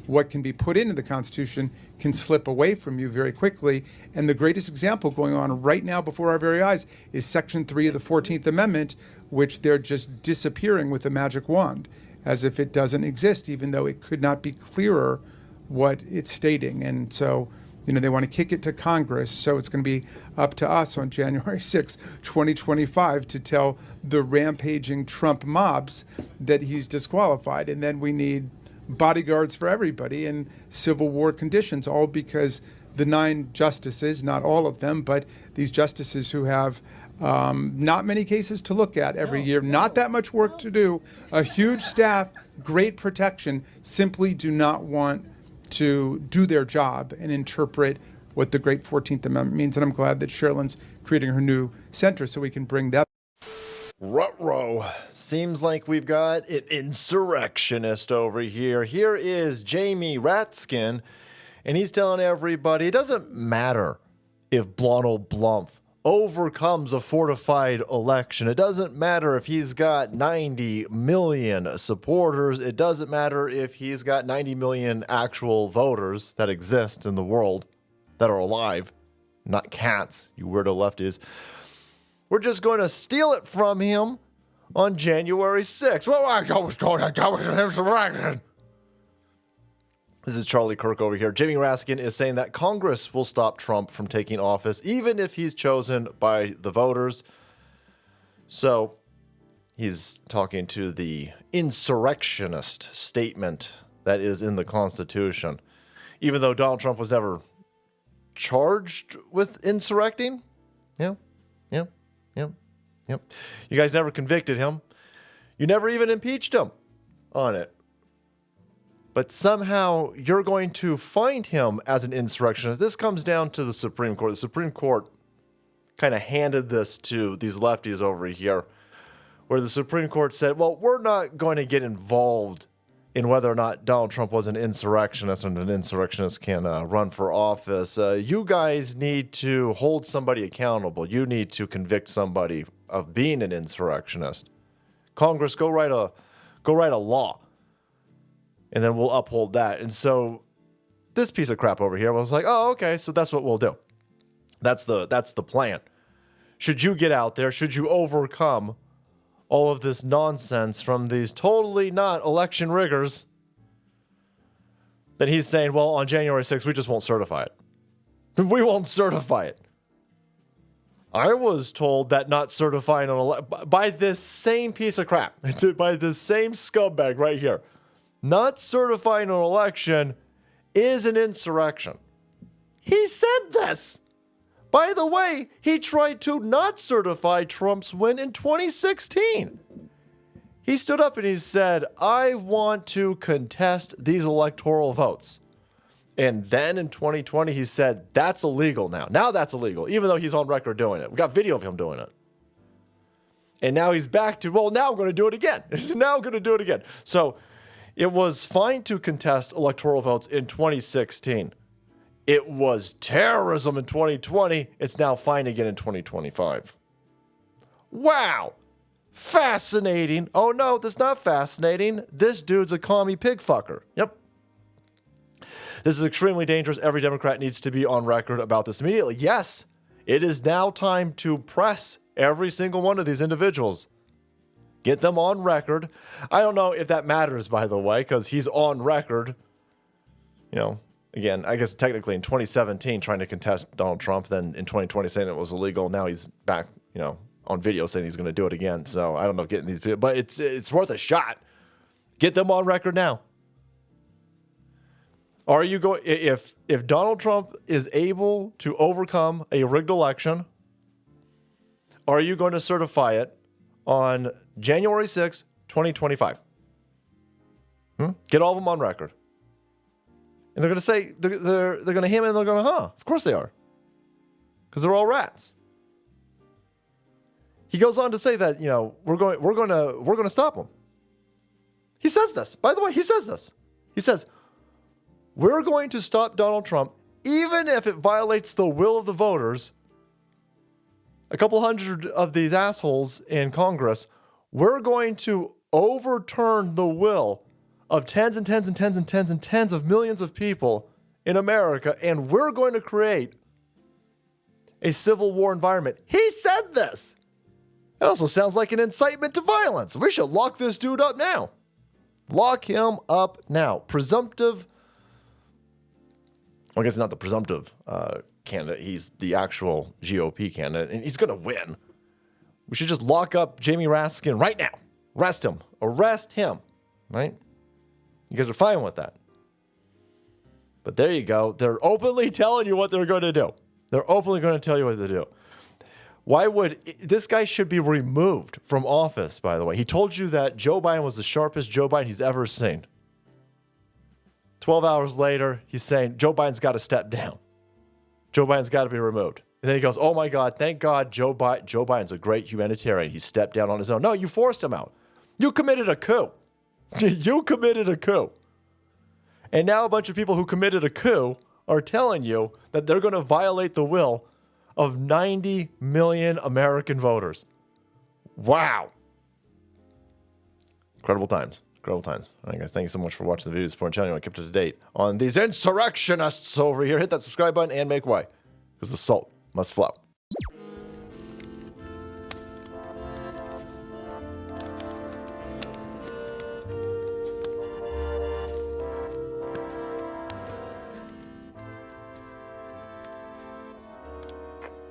what can be put into the Constitution can slip away from you very quickly. And the greatest example going on right now before our very eyes is Section 3 of the 14th Amendment, which they're just disappearing with a magic wand, as if it doesn't exist, even though it could not be clearer what it's stating. And so, they want to kick it to Congress. So it's going to be up to us on January 6, 2025, to tell the rampaging Trump mobs that he's disqualified. And then we need bodyguards for everybody in Civil War conditions, all because the 9 justices, not all of them, but these justices who have not many cases to look at every year, not that much work to do, a huge staff, great protection, simply do not want to do their job and interpret what the great 14th Amendment means. And I'm glad that Sherilyn's creating her new center so we can bring that. Ruh-roh. Seems like we've got an insurrectionist over here. Here is Jamie Raskin, and he's telling everybody it doesn't matter if Donald Trump overcomes a fortified election. It doesn't matter if he's got 90 million supporters. It doesn't matter if he's got 90 million actual voters that exist in the world that are alive, not cats, you weirdo lefties. We're just going to steal it from him on January 6th. Well, I was told that was an insurrection. This is Charlie Kirk over here. Jamie Raskin is saying that Congress will stop Trump from taking office, even if he's chosen by the voters. So he's talking to the insurrectionist statement that is in the Constitution. Even though Donald Trump was never charged with insurrecting. Yeah. You guys never convicted him. You never even impeached him on it. But somehow you're going to find him as an insurrectionist. This comes down to the Supreme Court. The Supreme Court kind of handed this to these lefties over here, where the Supreme Court said, well, we're not going to get involved in whether or not Donald Trump was an insurrectionist and an insurrectionist can run for office. You guys need to hold somebody accountable. You need to convict somebody of being an insurrectionist. Congress, go write a law. And then we'll uphold that. And so this piece of crap over here was like, oh, okay, so that's what we'll do. That's the plan. Should you get out there, should you overcome all of this nonsense from these totally not election riggers, then he's saying, well, on January 6th, we just won't certify it. We won't certify it. I was told that not certifying by this same piece of crap, by this same scumbag right here, not certifying an election is an insurrection. He said this. By the way, he tried to not certify Trump's win in 2016. He stood up and he said, I want to contest these electoral votes. And then in 2020, he said, that's illegal now. Now that's illegal, even though he's on record doing it. We got video of him doing it. And now he's back to, well, now I'm going to do it again. Now I'm going to do it again. So it was fine to contest electoral votes in 2016. It was terrorism in 2020. It's now fine again in 2025. Wow. Fascinating. Oh, no, that's not fascinating. This dude's a commie pig fucker. Yep. This is extremely dangerous. Every Democrat needs to be on record about this immediately. Yes, it is now time to press every single one of these individuals. Get them on record. I don't know if that matters, by the way, because he's on record. Again, I guess technically in 2017 trying to contest Donald Trump, then in 2020 saying it was illegal. Now he's back, on video saying he's going to do it again. So I don't know getting these people, but it's worth a shot. Get them on record now. Are you going if Donald Trump is able to overcome a rigged election, are you going to certify it on January 6, 2025? Get all of them on record. And they're going to say, they're going to hem and they're going to, of course they are. Because they're all rats. He goes on to say that, we're going to stop them. He says this. By the way, he says this. He says, we're going to stop Donald Trump even if it violates the will of the voters. A couple hundred of these assholes in Congress, we're going to overturn the will of tens and tens and tens and tens and tens of millions of people in America, and we're going to create a civil war environment. He said this. It also sounds like an incitement to violence. We should lock this dude up now. Lock him up now. Presumptive. Well, I guess not the presumptive candidate. He's the actual GOP candidate, and he's going to win. We should just lock up Jamie Raskin right now. Arrest him. Arrest him. Right? You guys are fine with that. But there you go. They're openly telling you what they're going to do. They're openly going to tell you what to do. Why would this guy should be removed from office, by the way? He told you that Joe Biden was the sharpest Joe Biden he's ever seen. 12 hours later, he's saying Joe Biden's got to step down. Joe Biden's got to be removed. And then he goes, oh my God, thank God Joe Biden's a great humanitarian. He stepped down on his own. No, you forced him out. You committed a coup. You committed a coup. And now a bunch of people who committed a coup are telling you that they're going to violate the will of 90 million American voters. Wow. Incredible times. Incredible times. All right, guys, thank you so much for watching the video, supporting the channel. I kept up to date on these insurrectionists over here. Hit that subscribe button and make way, because the salt must flow.